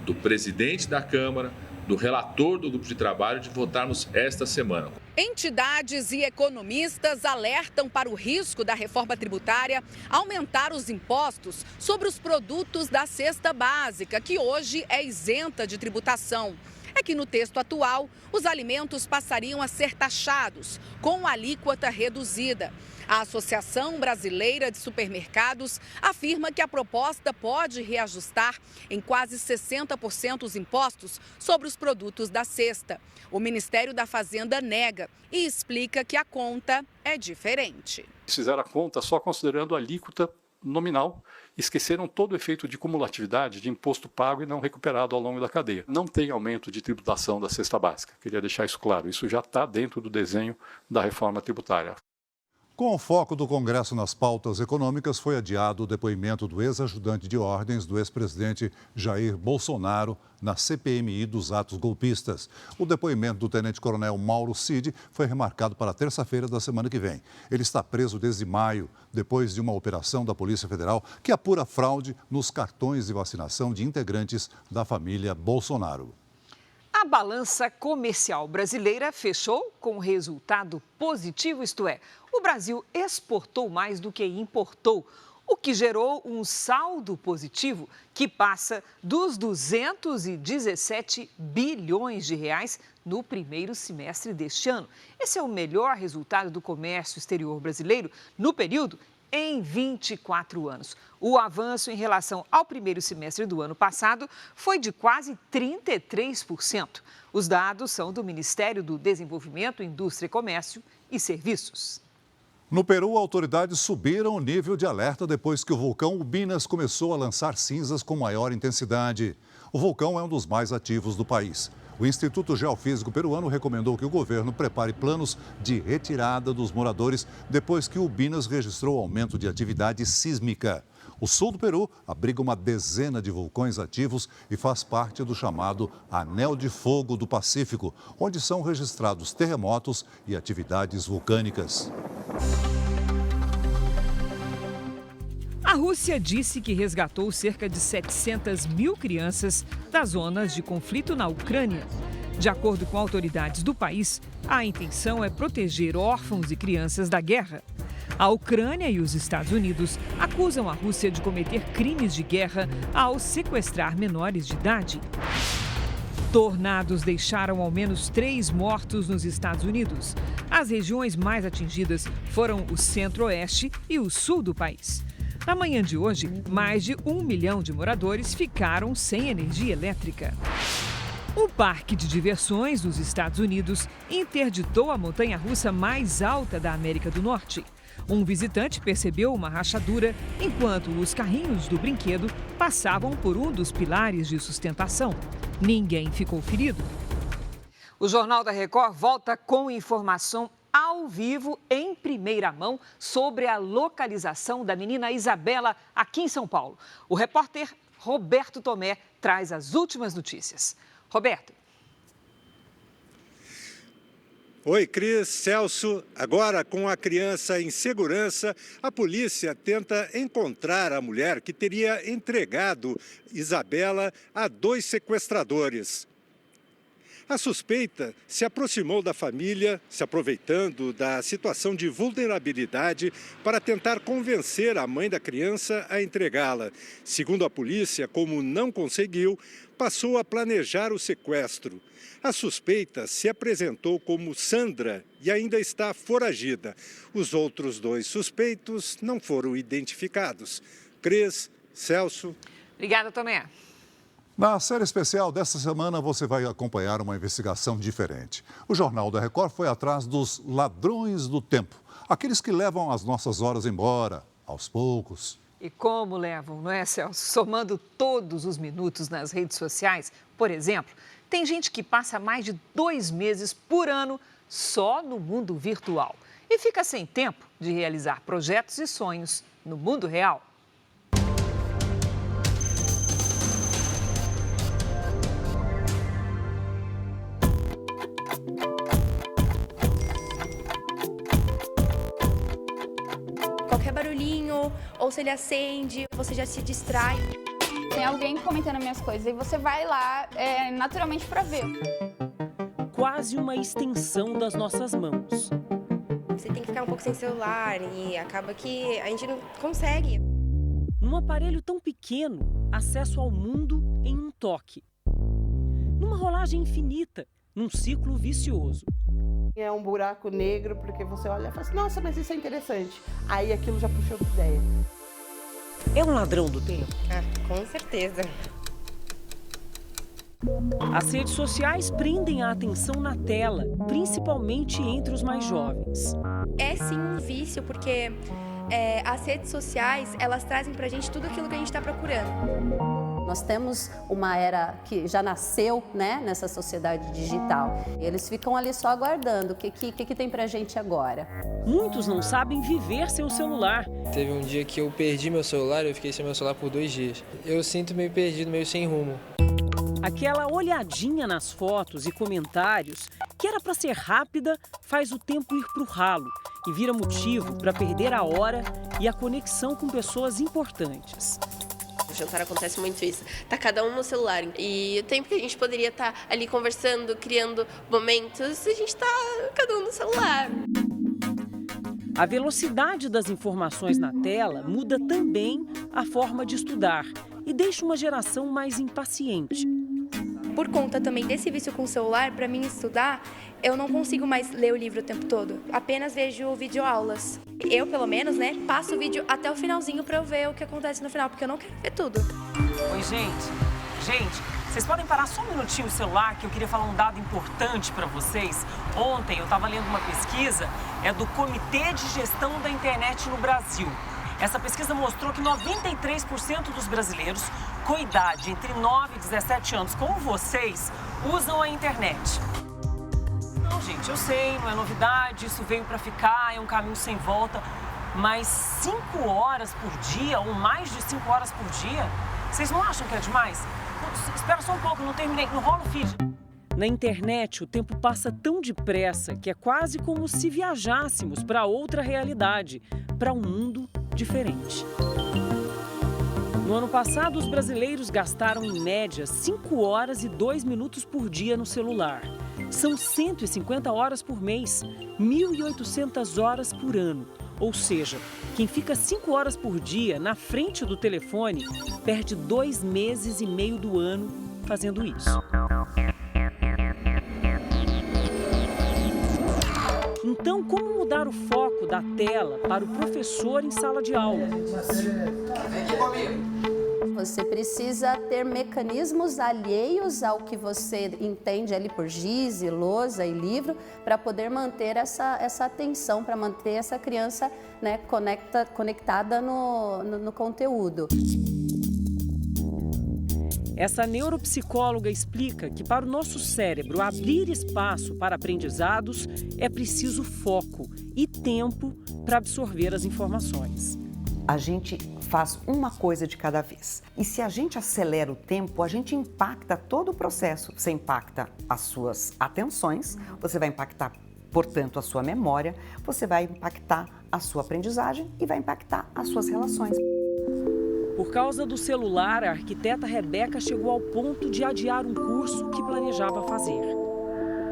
do presidente da Câmara, do relator do grupo de trabalho, de votarmos esta semana. Entidades e economistas alertam para o risco da reforma tributária aumentar os impostos sobre os produtos da cesta básica, que hoje é isenta de tributação. É que no texto atual, os alimentos passariam a ser taxados com alíquota reduzida. A Associação Brasileira de Supermercados afirma que a proposta pode reajustar em quase 60% os impostos sobre os produtos da cesta. O Ministério da Fazenda nega e explica que a conta é diferente. Fizeram a conta só considerando a alíquota nominal, esqueceram todo o efeito de cumulatividade de imposto pago e não recuperado ao longo da cadeia. Não tem aumento de tributação da cesta básica, queria deixar isso claro. Isso já está dentro do desenho da reforma tributária. Com o foco do Congresso nas pautas econômicas, foi adiado o depoimento do ex-ajudante de ordens do ex-presidente Jair Bolsonaro na CPMI dos atos golpistas. O depoimento do tenente-coronel Mauro Cid foi remarcado para terça-feira da semana que vem. Ele está preso desde maio, depois de uma operação da Polícia Federal que apura fraude nos cartões de vacinação de integrantes da família Bolsonaro. A balança comercial brasileira fechou com resultado positivo, isto é, o Brasil exportou mais do que importou, o que gerou um saldo positivo que passa dos 217 bilhões de reais no primeiro semestre deste ano. Esse é o melhor resultado do comércio exterior brasileiro no período em 24 anos. O avanço em relação ao primeiro semestre do ano passado foi de quase 33%. Os dados são do Ministério do Desenvolvimento, Indústria, Comércio e Serviços. No Peru, autoridades subiram o nível de alerta depois que o vulcão Ubinas começou a lançar cinzas com maior intensidade. O vulcão é um dos mais ativos do país. O Instituto Geofísico Peruano recomendou que o governo prepare planos de retirada dos moradores depois que Ubinas registrou aumento de atividade sísmica. O sul do Peru abriga uma dezena de vulcões ativos e faz parte do chamado Anel de Fogo do Pacífico, onde são registrados terremotos e atividades vulcânicas. A Rússia disse que resgatou cerca de 700 mil crianças das zonas de conflito na Ucrânia. De acordo com autoridades do país, a intenção é proteger órfãos e crianças da guerra. A Ucrânia e os Estados Unidos acusam a Rússia de cometer crimes de guerra ao sequestrar menores de idade. Tornados deixaram ao menos 3 mortos nos Estados Unidos. As regiões mais atingidas foram o centro-oeste e o sul do país. Na manhã de hoje, mais de 1 milhão de moradores ficaram sem energia elétrica. Um parque de diversões dos Estados Unidos interditou a montanha-russa mais alta da América do Norte. Um visitante percebeu uma rachadura enquanto os carrinhos do brinquedo passavam por um dos pilares de sustentação. Ninguém ficou ferido. O Jornal da Record volta com informação ao vivo, em primeira mão, sobre a localização da menina Isabela aqui em São Paulo. O repórter Roberto Tomé traz as últimas notícias. Roberto. Oi, Cris, Celso. Agora, com a criança em segurança, a polícia tenta encontrar a mulher que teria entregado Isabela a 2 sequestradores. A suspeita se aproximou da família, se aproveitando da situação de vulnerabilidade para tentar convencer a mãe da criança a entregá-la. Segundo a polícia, como não conseguiu, passou a planejar o sequestro. A suspeita se apresentou como Sandra e ainda está foragida. Os outros 2 suspeitos não foram identificados. Cris, Celso. Obrigada, Tomé. Na série especial desta semana, você vai acompanhar uma investigação diferente. O Jornal da Record foi atrás dos ladrões do tempo, aqueles que levam as nossas horas embora, aos poucos. E como levam, não é, Celso? Somando todos os minutos nas redes sociais, por exemplo, tem gente que passa mais de 2 meses por ano só no mundo virtual e fica sem tempo de realizar projetos e sonhos no mundo real. Qualquer barulhinho, ou se ele acende, você já se distrai. Tem alguém comentando minhas coisas e você vai lá naturalmente para ver. Quase uma extensão das nossas mãos. Você tem que ficar um pouco sem celular e acaba que a gente não consegue. Num aparelho tão pequeno, acesso ao mundo em um toque. Numa rolagem infinita, num ciclo vicioso. É um buraco negro porque você olha e fala assim, nossa, mas isso é interessante. Aí aquilo já puxou outra ideia. É um ladrão do tempo? Ah, com certeza. As redes sociais prendem a atenção na tela, principalmente entre os mais jovens. É sim um vício, porque as redes sociais, elas trazem pra gente tudo aquilo que a gente está procurando. Nós temos uma era que já nasceu, né, nessa sociedade digital. Eles ficam ali só aguardando o que tem pra gente agora. Muitos não sabem viver sem o celular. Teve um dia que eu perdi meu celular, eu fiquei sem meu celular por 2 dias. Eu sinto meio perdido, meio sem rumo. Aquela olhadinha nas fotos e comentários, que era para ser rápida, faz o tempo ir pro ralo e vira motivo para perder a hora e a conexão com pessoas importantes. No jantar acontece muito isso. Tá cada um no celular. E o tempo que a gente poderia estar ali conversando, criando momentos, a gente tá cada um no celular. A velocidade das informações na tela muda também a forma de estudar e deixa uma geração mais impaciente. Por conta também desse vício com o celular, para mim estudar, eu não consigo mais ler o livro o tempo todo. Apenas vejo videoaulas. Eu, pelo menos, né, passo o vídeo até o finalzinho para eu ver o que acontece no final, porque eu não quero ver tudo. Oi, gente, vocês podem parar só um minutinho o celular, que eu queria falar um dado importante para vocês. Ontem eu estava lendo uma pesquisa, do Comitê de Gestão da Internet no Brasil. Essa pesquisa mostrou que 93% dos brasileiros com idade entre 9 e 17 anos, como vocês, usam a internet. Não, gente, eu sei, não é novidade, isso veio para ficar, é um caminho sem volta, mas 5 horas por dia, ou mais de 5 horas por dia, vocês não acham que é demais? Espera só um pouco, não terminei, não rola o feed. Na internet, o tempo passa tão depressa que é quase como se viajássemos para outra realidade, para um mundo diferente. No ano passado, os brasileiros gastaram, em média, 5 horas e 2 minutos por dia no celular. São 150 horas por mês, 1.800 horas por ano. Ou seja, quem fica 5 horas por dia na frente do telefone perde 2 meses e meio do ano fazendo isso. Então, como mudar o foco da tela para o professor em sala de aula? Você precisa ter mecanismos alheios ao que você entende ali por giz, e lousa e livro, para poder manter essa atenção, para manter essa criança, né, conectada no conteúdo. Essa neuropsicóloga explica que para o nosso cérebro abrir espaço para aprendizados é preciso foco e tempo para absorver as informações. A gente faz uma coisa de cada vez. E se a gente acelera o tempo, a gente impacta todo o processo. Você impacta as suas atenções, você vai impactar, portanto, a sua memória, você vai impactar a sua aprendizagem e vai impactar as suas relações. Por causa do celular, a arquiteta Rebeca chegou ao ponto de adiar um curso que planejava fazer.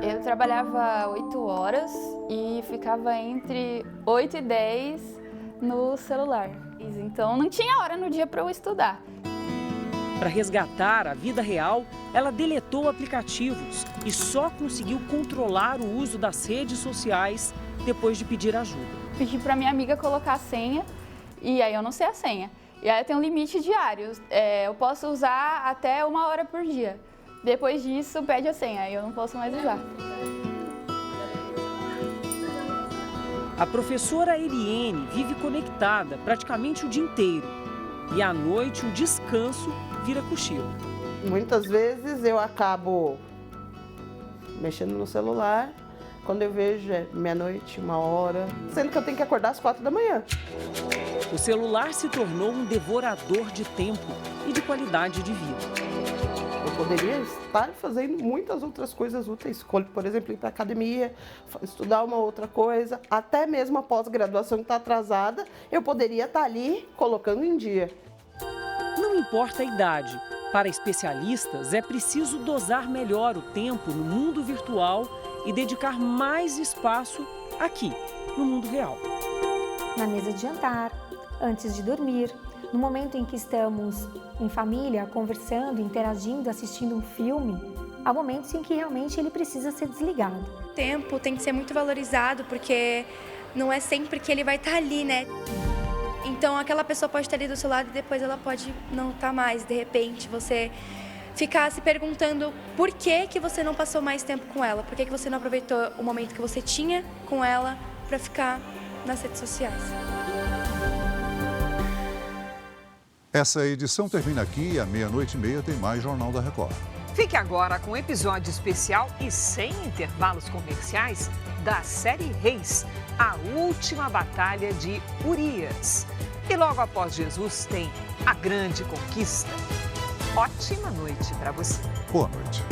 Eu trabalhava 8 horas e ficava entre 8 e 10 no celular. Então não tinha hora no dia para eu estudar. Para resgatar a vida real, ela deletou aplicativos e só conseguiu controlar o uso das redes sociais depois de pedir ajuda. Pedi para minha amiga colocar a senha e aí eu não sei a senha. E aí eu tenho um limite diário, eu posso usar até 1 hora por dia. Depois disso, pede a senha, eu não posso mais usar. A professora Eliene vive conectada praticamente o dia inteiro. E à noite, o descanso vira cochilo. Muitas vezes eu acabo mexendo no celular, quando eu vejo é meia-noite, 1 hora, sendo que eu tenho que acordar às 4 da manhã. O celular se tornou um devorador de tempo e de qualidade de vida. Eu poderia estar fazendo muitas outras coisas úteis, por exemplo, ir para a academia, estudar uma outra coisa, até mesmo a pós-graduação que está atrasada, eu poderia estar ali colocando em dia. Não importa a idade, para especialistas é preciso dosar melhor o tempo no mundo virtual e dedicar mais espaço aqui, no mundo real. Na mesa de jantar, antes de dormir, no momento em que estamos em família, conversando, interagindo, assistindo um filme, há momentos em que realmente ele precisa ser desligado. O tempo tem que ser muito valorizado, porque não é sempre que ele vai estar ali, né? Então aquela pessoa pode estar ali do seu lado e depois ela pode não estar mais. De repente você ficar se perguntando por que você não passou mais tempo com ela, por que você não aproveitou o momento que você tinha com ela para ficar nas redes sociais. Essa edição termina aqui e à 00:30 tem mais Jornal da Record. Fique agora com um episódio especial e sem intervalos comerciais da série Reis, a última batalha de Urias. E logo após Jesus tem a grande conquista. Ótima noite para você. Boa noite.